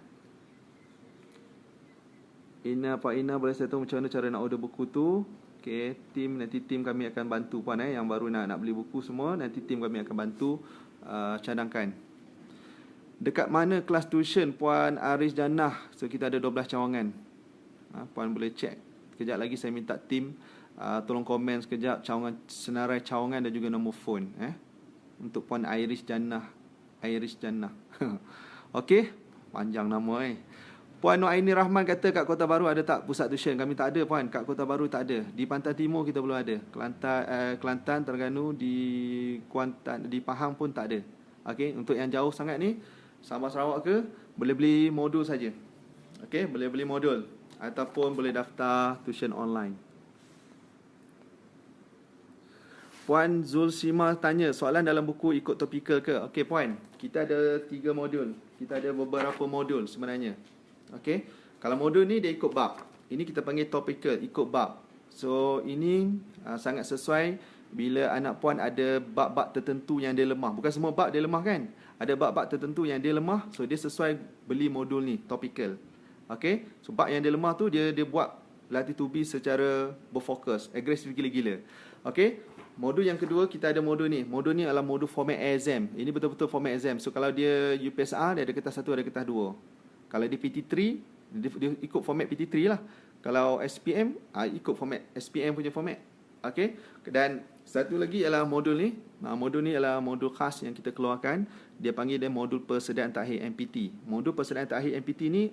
Pak Ina boleh saya tahu macam mana cara nak order buku tu? Okey, nanti tim kami akan bantu puan yang baru nak beli buku semua, nanti tim kami akan bantu cadangkan. Dekat mana kelas tuition Puan Aris Jannah? So kita ada 12 cawangan. Puan boleh check. Kejap lagi saya minta tim tolong komen sekejap senarai cawangan dan juga nombor phone untuk Puan Iris Jannah. Okey, panjang nama Puan Nuaini Rahman kata kat Kota Baru ada tak pusat tuition? Kami tak ada puan, kat Kota Baru tak ada. Di Pantai Timur kita belum ada. Kelantan, Terengganu, di Kuantan, di Pahang pun tak ada. Okey, untuk yang jauh sangat ni, Sabah Sarawak ke, boleh beli modul saja. Okey, boleh beli modul ataupun boleh daftar tuition online. Puan Zulsima tanya, soalan dalam buku ikut topikal ke? Okey puan, kita ada 3 modul. Kita ada beberapa modul sebenarnya. Okey, kalau modul ni dia ikut bab. Ini kita panggil topical, ikut bab. So ini sangat sesuai bila anak puan ada bab-bab tertentu yang dia lemah. Bukan semua bab dia lemah kan? Ada bab-bab tertentu yang dia lemah, so dia sesuai beli modul ni, topical. Okey, so bab yang dia lemah tu dia buat latih tubi secara berfokus, agresif gila-gila. Okey, modul yang kedua kita ada modul ni. Modul ni adalah modul format exam. Ini betul-betul format exam. So kalau dia UPSR, dia ada kertas 1, ada kertas 2. Kalau dia PT3, dia ikut format PT3 lah. Kalau SPM, ikut format SPM punya format. Okey. Dan satu lagi ialah modul ni. Modul ni adalah modul khas yang kita keluarkan. Dia panggil dia modul persediaan takhir MPT. Modul persediaan takhir MPT ni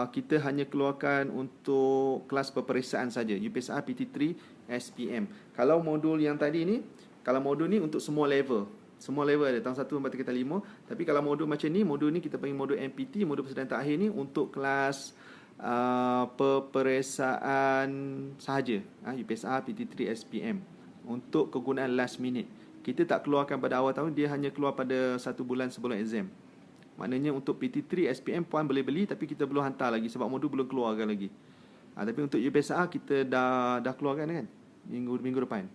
kita hanya keluarkan untuk kelas peperiksaan saja. UPSR, PT3, SPM. Kalau modul yang tadi ni, kalau modul ni untuk semua level. Semua level ada, tahun 1 sampai tingkatan 5. Tapi kalau modul macam ni, modul ni kita panggil modul MPT, modul persediaan takhir ni untuk kelas peperiksaan sahaja, UPSR, PT3, SPM, untuk kegunaan last minute. Kita tak keluarkan pada awal tahun, dia hanya keluar pada 1 bulan sebelum exam. Maknanya untuk PT3, SPM puan boleh beli, tapi kita belum hantar lagi sebab modul belum keluarkan lagi. Tapi untuk UPSR kita dah keluarkan kan, minggu depan.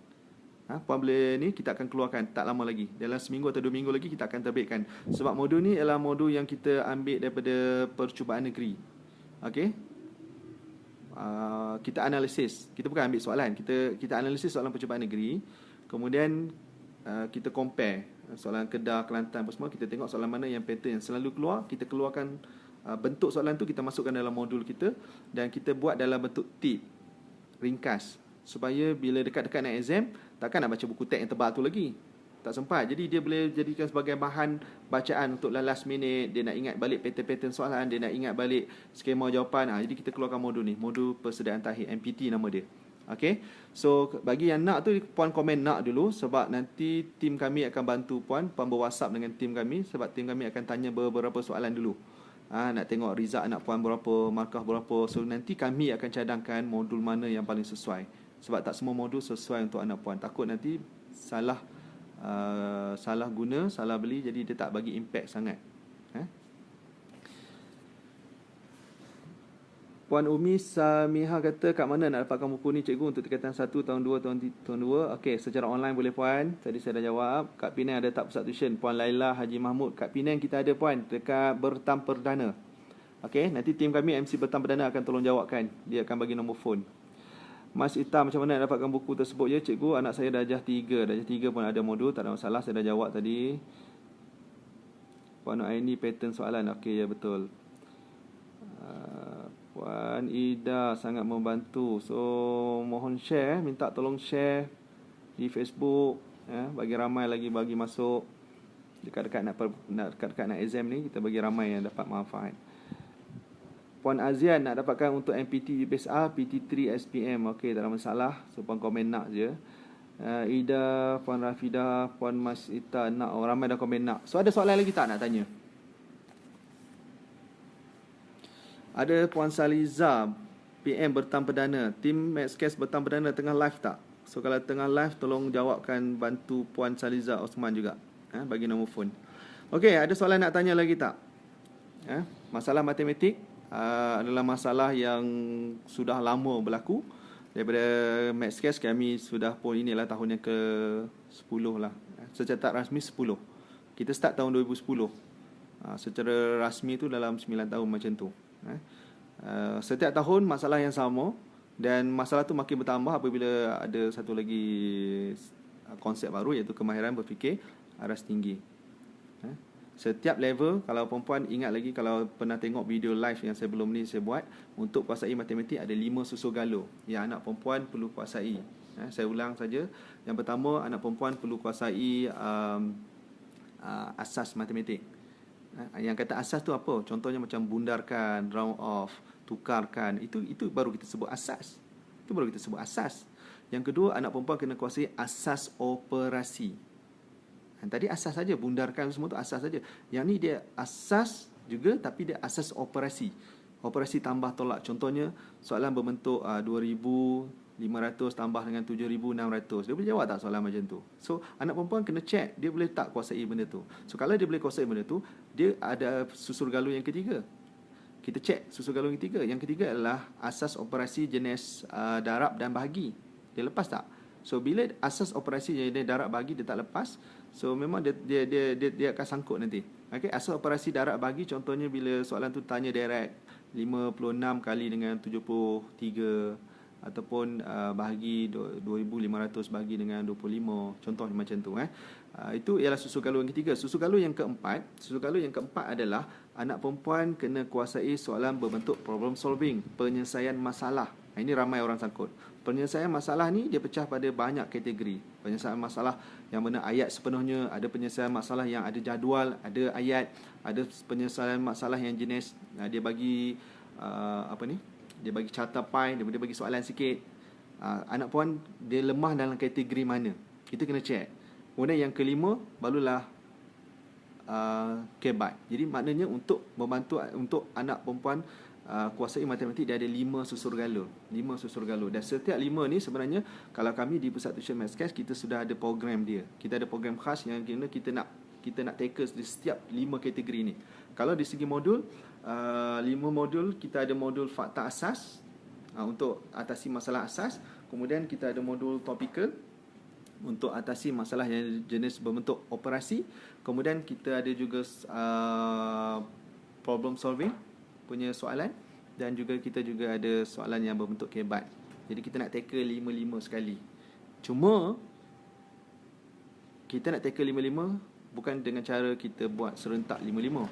Puan boleh ni, kita akan keluarkan tak lama lagi. Dalam seminggu atau 2 minggu lagi kita akan terbitkan. Sebab modul ni adalah modul yang kita ambil daripada percubaan negeri. Okey. Kita analisis. Kita bukan ambil soalan, kita analisis soalan percubaan negeri. Kemudian kita compare soalan Kedah, Kelantan apa semua, kita tengok soalan mana yang pattern yang selalu keluar, kita keluarkan bentuk soalan tu, kita masukkan dalam modul kita dan kita buat dalam bentuk tip ringkas supaya bila dekat-dekat nak exam, takkan nak baca buku teks yang tebal tu lagi. Tak sempat. Jadi dia boleh jadikan sebagai bahan bacaan untuk last minute. Dia nak ingat balik pattern-pattern soalan, dia nak ingat balik skema jawapan. Jadi kita keluarkan modul ni, modul persediaan takhir, MPT nama dia. Okey. So bagi yang nak tu puan komen nak dulu, sebab nanti tim kami akan bantu puan berwhatsapp dengan tim kami, sebab tim kami akan tanya beberapa soalan dulu. Nak tengok result anak puan berapa, markah berapa. So nanti kami akan cadangkan modul mana yang paling sesuai. Sebab tak semua modul sesuai untuk anak puan. Takut nanti salah guna, salah beli, jadi dia tak bagi impact sangat. Puan Umi Samiha kata, kat mana nak dapatkan buku ni cikgu untuk tingkatan 1, tahun 2, tahun 2? Okey, secara online boleh puan. Tadi saya dah jawab. Kat Penang ada tak pusat tuition? Puan Laila Haji Mahmud. Kat Penang kita ada puan, dekat Bertam Perdana. Okey, nanti tim kami MC Bertam Perdana akan tolong jawabkan. Dia akan bagi nombor phone. Mas Ita, macam mana nak dapatkan buku tersebut? Ya cikgu, anak saya darjah 3. Darjah 3 pun ada modul, tak ada masalah. Saya dah jawab tadi. Puan Aini pattern soalan. Okey, ya betul. Puan Ida sangat membantu. So mohon share, minta tolong share di Facebook, bagi ramai lagi bagi masuk. Dekat-dekat nak exam ni, kita bagi ramai yang dapat manfaat. Puan Azian nak dapatkan untuk MPT UPSR PT3 SPM. Okey, tak ada masalah. So puan komen nak je. Ida, Puan Rafidah, Puan Mas Ita nak. Ramai dah komen nak. So ada soalan lagi tak nak tanya? Ada Puan Saliza PM Bertam Perdana. Tim Maxcast Bertam Perdana tengah live tak? So kalau tengah live, tolong jawabkan, bantu Puan Saliza Osman juga. Bagi nombor phone. Okey, ada soalan nak tanya lagi tak? Masalah matematik adalah masalah yang sudah lama berlaku. Daripada Maxcast kami sudah pun inilah tahun yang ke-10 lah. Secara rasmi 10. Kita start tahun 2010. Secara rasmi tu dalam 9 tahun macam tu. Setiap tahun masalah yang sama, dan masalah tu makin bertambah apabila ada satu lagi konsep baru, iaitu kemahiran berfikir aras tinggi. Setiap level, kalau perempuan ingat lagi, kalau pernah tengok video live yang sebelum ni saya buat, untuk kuasai matematik ada 5 susur galur yang anak perempuan perlu kuasai. Saya ulang saja. Yang pertama, anak perempuan perlu kuasai asas matematik. Yang kata asas tu apa? Contohnya macam bundarkan, round off, tukarkan. Itu baru kita sebut asas. Itu baru kita sebut asas. Yang kedua, anak perempuan kena kuasai asas operasi. Tadi asas saja, bundarkan semua tu asas saja. Yang ni dia asas juga, tapi dia asas operasi. Operasi tambah tolak. Contohnya soalan berbentuk 2,500 tambah dengan 7,600. Dia boleh jawab tak soalan macam tu? So anak perempuan kena check dia boleh tak kuasai benda tu. So kalau dia boleh kuasai benda tu, dia ada susur galur yang ketiga. Kita check susur galur yang ketiga. Yang ketiga adalah asas operasi jenis darab dan bahagi. Dia lepas tak? So bila asas operasi jenis darab bahagi dia tak lepas, so memang dia akan sangkut nanti. Okey, asas operasi darab bahagi, contohnya bila soalan tu tanya direct 56 kali dengan 73, ataupun bahagi 2,500 bahagi dengan 25, contoh macam tu. Itu ialah susur galur yang ketiga. Susur galur yang keempat adalah anak perempuan kena kuasai soalan berbentuk problem solving, penyelesaian masalah. Ini ramai orang sangkut. Penyelesaian masalah ni dia pecah pada banyak kategori. Penyelesaian masalah yang mana ayat sepenuhnya, ada penyelesaian masalah yang ada jadual, ada ayat, ada penyelesaian masalah yang jenis dia bagi dia bagi carta pi, dia bagi soalan sikit. Anak puan dia lemah dalam kategori mana, kita kena check. Kemudian yang kelima barulah kebat. Jadi maknanya untuk membantu untuk anak perempuan kuasai matematik, dia ada 5 susur galur. 5 susur galur. Dan setiap 5 ni sebenarnya kalau kami di Pusat Tuition Maxcast, kita sudah ada program dia. Kita ada program khas yang kita nak tackle di setiap 5 kategori ni. Kalau di segi modul, 5 modul, kita ada modul fakta asas untuk atasi masalah asas. Kemudian kita ada modul topikal untuk atasi masalah yang jenis berbentuk operasi. Kemudian kita ada juga problem solving punya soalan, dan juga kita juga ada soalan yang berbentuk kebat. Jadi kita nak tackle 5-5 sekali. Cuma kita nak tackle 5-5 bukan dengan cara kita buat serentak 5-5.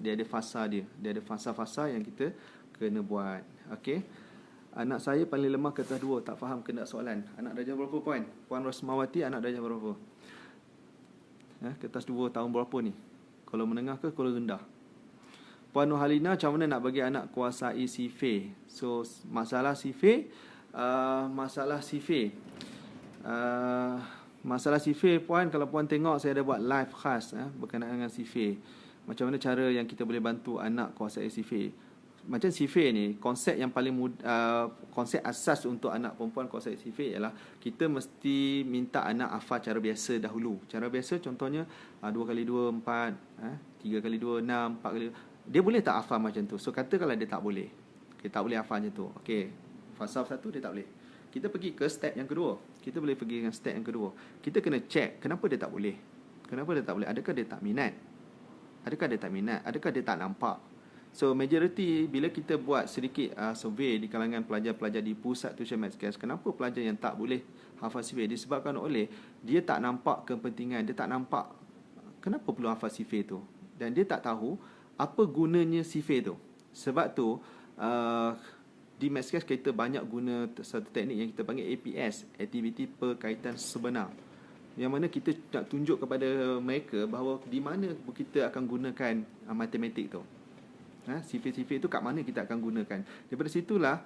Dia ada fasa dia. Dia ada fasa-fasa yang kita kena buat. Okey. Anak saya paling lemah kertas 2, tak faham kena soalan. Anak darjah berapa puan? Puan Rosmawati anak darjah berapa? Kertas 2 tahun berapa ni? Kalau menengah ke kalau rendah? Puan Nurhalina, macam mana nak bagi anak kuasai sifir? So masalah sifir Masalah sifir. Masalah sifir puan, kalau puan tengok saya ada buat live khas berkenaan dengan sifir. Macam mana cara yang kita boleh bantu anak kuasai sifir. Macam sifir ni, konsep yang paling konsep asas untuk anak perempuan kuasai sifir ialah kita mesti minta anak hafal cara biasa dahulu. Cara biasa contohnya 2x2 4, 3x2 6, 4x. Dia boleh tak hafal macam tu? So katakanlah dia tak boleh. Dia tak boleh hafal macam tu. Okey. Fasa 1 dia tak boleh. Kita pergi ke step yang kedua. Kita boleh pergi dengan step yang kedua. Kita kena check kenapa dia tak boleh. Kenapa dia tak boleh? Adakah dia tak minat? Adakah dia tak minat? Adakah dia tak nampak? So majority bila kita buat sedikit survey di kalangan pelajar-pelajar di pusat tuition Mathscast, kenapa pelajar yang tak boleh hafal sifir? Disebabkan oleh dia tak nampak kepentingan, dia tak nampak kenapa perlu hafal sifir tu, dan dia tak tahu apa gunanya sifir tu. Sebab tu di Mathscast kita banyak guna satu teknik yang kita panggil APS, aktiviti perkaitan sebenar, yang mana kita nak tunjuk kepada mereka bahawa di mana kita akan gunakan matematik tu. Sifir-sifir itu kat mana kita akan gunakan. Daripada situlah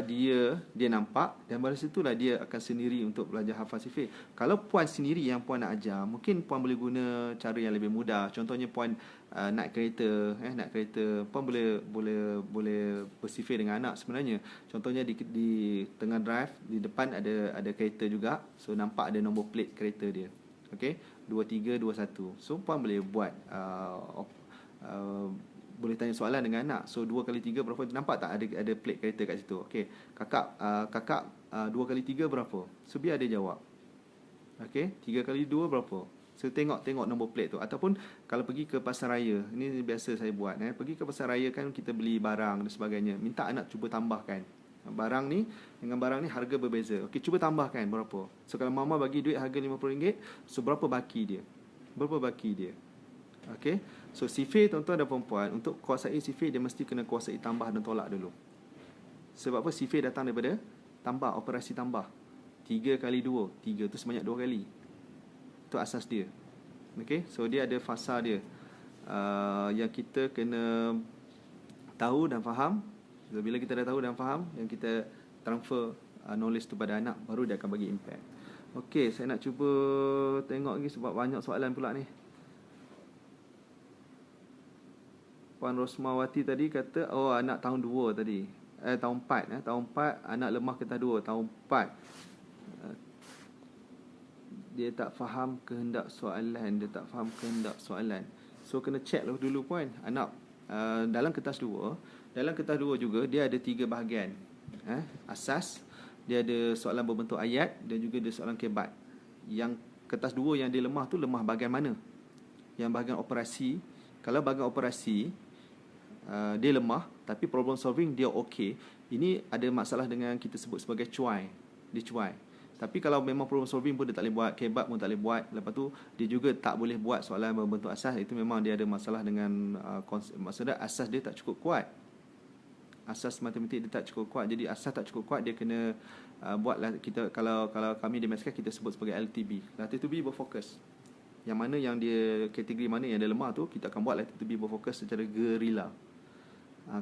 dia nampak, dan daripada situlah dia akan sendiri untuk belajar hafal sifir. Kalau puan sendiri yang puan nak ajar, mungkin puan boleh guna cara yang lebih mudah. Contohnya puan nak kereta, puan boleh bersifir dengan anak sebenarnya. Contohnya di tengah drive, di depan ada kereta juga. So nampak ada nombor plate kereta dia. Okey, 2321. So puan boleh buat boleh tanya soalan dengan anak. So 2x3 berapa? Nampak tak ada plate kereta kat situ? Okey, kakak 2x3 berapa? So biar dia jawab. Okey, 3x2 berapa? So tengok nombor plate tu. Ataupun kalau pergi ke pasar raya, ini biasa saya buat pergi ke pasar raya kan, kita beli barang dan sebagainya. Minta anak cuba tambahkan barang ni dengan barang ni, harga berbeza. Okey, cuba tambahkan berapa. So kalau mama bagi duit harga RM50, so berapa baki dia? Okey. So sifir, tuan-tuan dan perempuan, untuk kuasai sifir dia mesti kena kuasai tambah dan tolak dulu. Sebab apa? Sifir datang daripada tambah, operasi tambah. 3x2, 3 tu sebanyak 2 kali. Itu asas dia. Okey. So dia ada fasa dia yang kita kena tahu dan faham. So, bila kita dah tahu dan faham, yang kita transfer knowledge tu pada anak, baru dia akan bagi impact. Okey, saya nak cuba tengok lagi sebab banyak soalan pula ni. Puan Rosmawati tadi kata anak tahun 2 tadi. Tahun 4 tahun 4 anak lemah ketah 2 tahun 4. Dia tak faham kehendak soalan, So kena check dulu puan. Anak dalam kertas 2 juga dia ada 3 bahagian. Asas, dia ada soalan berbentuk ayat dan juga ada soalan kebat. Yang kertas 2 yang dia lemah tu lemah bahagian mana? Yang bahagian operasi. Kalau bahagian operasi dia lemah, tapi problem solving dia okey. Ini ada masalah dengan kita sebut sebagai cuai. Dia cuai. Tapi kalau memang problem solving pun dia tak boleh buat, kebat pun tak boleh buat. Lepas tu dia juga tak boleh buat soalan berbentuk asas. Itu memang dia ada masalah dengan maksudnya asas dia tak cukup kuat. Asas matematik dia tak cukup kuat. Jadi asas tak cukup kuat, dia kena buatlah kita, kalau kami di Mathscast kita sebut sebagai LTB. LTB berfokus. Yang mana yang dia, kategori mana yang dia lemah tu, kita akan buat LTB berfokus secara gerila.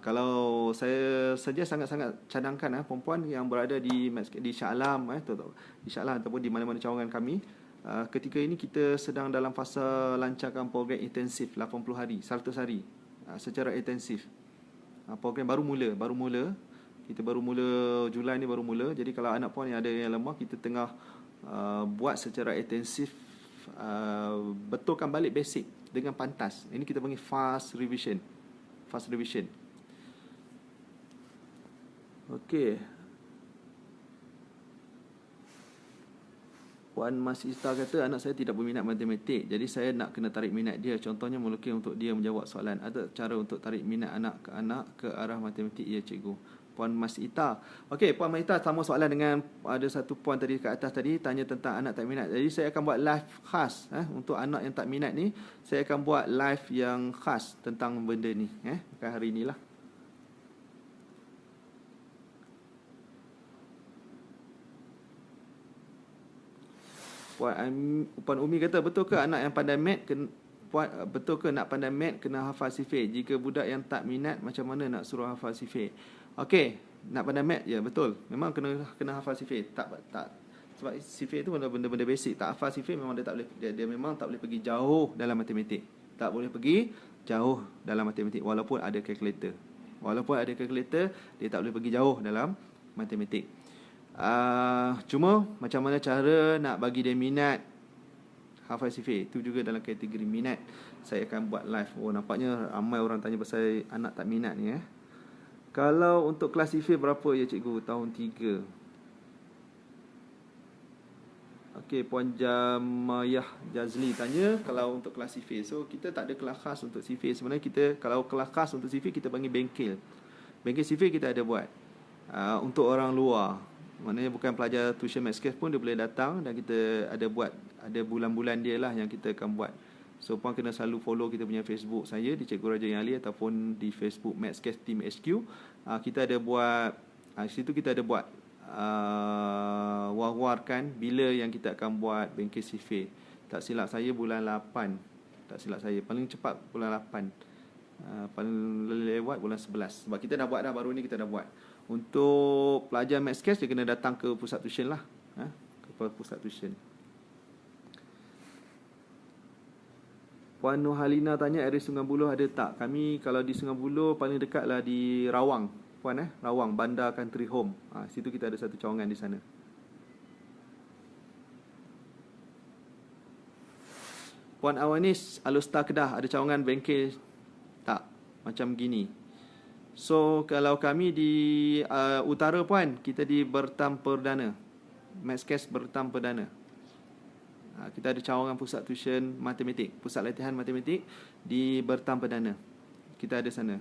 Kalau saya saja sangat-sangat cadangkan perempuan yang berada di Shah Alam, di Shah Alam ataupun di mana-mana cawangan kami, ketika ini kita sedang dalam fasa lancarkan program intensif 80 hari, 100 hari secara intensif. Program baru mula. Kita baru mula Julai ni baru mula. Jadi kalau anak puan yang ada yang lemah, kita tengah buat secara intensif, betulkan balik basic dengan pantas. Ini kita panggil fast revision. Okey. Puan Mas Ista kata anak saya tidak berminat matematik, jadi saya nak kena tarik minat dia. Contohnya melukis untuk dia menjawab soalan. Ada cara untuk tarik minat anak ke arah matematik? Ya cikgu. Puan Mas Ita. Okey, Puan Mas Ita sama soalan dengan ada satu puan tadi kat atas tadi tanya tentang anak tak minat. Jadi saya akan buat live khas untuk anak yang tak minat ni. Saya akan buat live yang khas tentang benda ni bukan hari inilah. Puan Umi kata, betul ke anak yang pandai mat betul ke nak pandai mat kena hafal sifir? Jika budak yang tak minat, macam mana nak suruh hafal sifir? Okey, Nak pandai mat, ya betul. Memang kena hafal sifir. Tak sebab sifir itu benda-benda basic. Tak hafal sifir memang dia tak boleh, dia memang tak boleh pergi jauh dalam matematik. Tak boleh pergi jauh dalam matematik walaupun ada calculator. Walaupun ada calculator, dia tak boleh pergi jauh dalam matematik. Cuma macam mana cara nak bagi dia minat hafal sifir, itu juga dalam kategori minat saya akan buat live. Nampaknya ramai orang tanya pasal anak tak minat ni. Kalau untuk kelas sifir berapa ya cikgu? Tahun 3. Okey, Puan Jamayah Jazli tanya kalau untuk kelas sifir. So kita tak ada kelas khas untuk sifir. Sebenarnya kita, kalau kelas khas untuk sifir, kita panggil bengkel. Bengkel sifir kita ada buat untuk orang luar. Maknanya bukan pelajar tuition maths case pun dia boleh datang, dan kita ada buat, ada bulan-bulan dia lah yang kita akan buat. So puan kena selalu follow kita punya Facebook saya di Cikgu Raja Yang Ali, ataupun di Facebook Maths Case Team HQ. Kita ada buat, situ kita ada buat war-warkan bila yang kita akan buat bengkel sifir. Tak silap saya bulan 8. Tak silap saya paling cepat bulan 8. Paling lewat bulan 11. Sebab kita dah buat dah, baru ni kita dah buat. Untuk pelajar Maths Case dia kena datang ke pusat tuition lah. Ke pusat tuition. Puan Nurhalina tanya area Sungai Buloh ada tak? Kami kalau di Sungai Buloh paling dekat lah di Rawang. Puan Rawang, Bandar Country Home. Situ kita ada satu cawangan di sana. Puan Awanis, Alustar Kedah ada cawangan bengkel tak? Macam gini. So kalau kami di utara puan, kita di Bertam Perdana. Maths Case Bertam Perdana. Kita ada cawangan pusat tuition matematik, pusat latihan matematik di Bertam Perdana. Kita ada sana.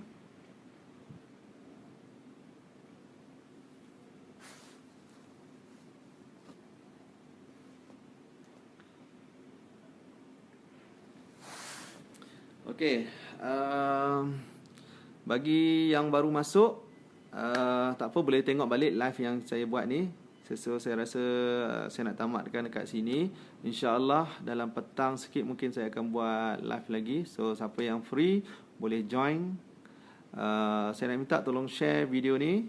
Okey, bagi yang baru masuk, tak apa, boleh tengok balik live yang saya buat ni. So saya rasa saya nak tamatkan dekat sini. InsyaAllah dalam petang sikit mungkin saya akan buat live lagi. So siapa yang free boleh join. Saya nak minta tolong share video ni,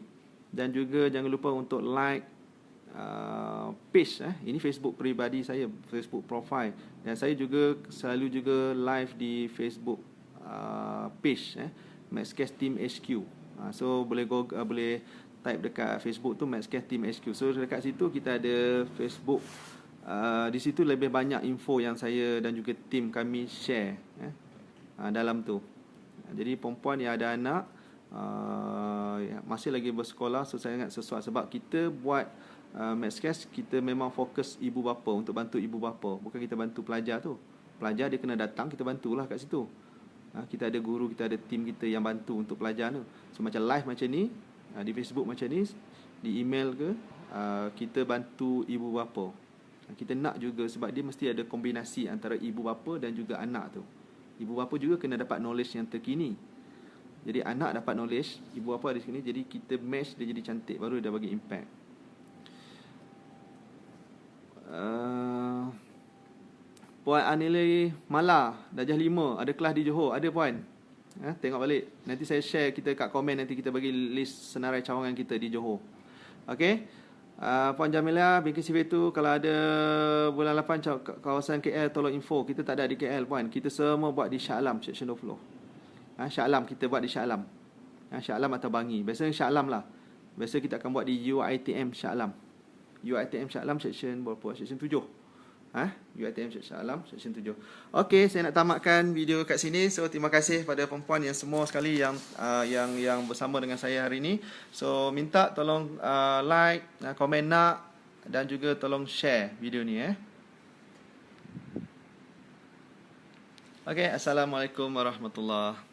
dan juga jangan lupa untuk like page. Ini Facebook peribadi saya, Facebook profile. Dan saya juga selalu juga live di Facebook page Maths Case Team HQ. So boleh boleh type dekat Facebook tu Maths Case Team HQ. So dekat situ kita ada Facebook. Di situ lebih banyak info yang saya dan juga tim kami share dalam tu. Jadi perempuan yang ada anak masih lagi bersekolah, so saya ingat sesuai. Sebab kita buat Maths Case, kita memang fokus ibu bapa, untuk bantu ibu bapa. Bukan kita bantu pelajar tu. Pelajar dia kena datang, kita bantulah kat situ. Kita ada guru, kita ada tim kita yang bantu untuk pelajar tu. So macam live macam ni, di Facebook macam ni, di email ke, kita bantu ibu bapa. Kita nak juga, sebab dia mesti ada kombinasi antara ibu bapa dan juga anak tu. Ibu bapa juga kena dapat knowledge yang terkini. Jadi anak dapat knowledge, ibu bapa ada sini, jadi kita match, dia jadi cantik, baru dia bagi impact. Puan Anile Mala, Darjah 5, ada kelas di Johor. Ada puan? Tengok balik. Nanti saya share, kita kat komen, nanti kita bagi list senarai cawangan kita di Johor. Okey. Puan Jamilah, bengkel sifir tu kalau ada bulan 8 kawasan KL tolong info. Kita tak ada di KL puan. Kita semua buat di Shah Alam, Section 20. Shah Alam kita buat di Shah Alam. Shah Alam atau Bangi. Biasanya Shah Alam lah. Biasa kita akan buat di UiTM Shah Alam. UiTM Shah Alam Section berapa? Section 7. UiTM Shah Alam Section 7. Okey, saya nak tamatkan video kat sini. So terima kasih pada perempuan yang semua sekali yang bersama dengan saya hari ini. So minta tolong like, komen nak, dan juga tolong share video ni. Okey, assalamualaikum warahmatullahi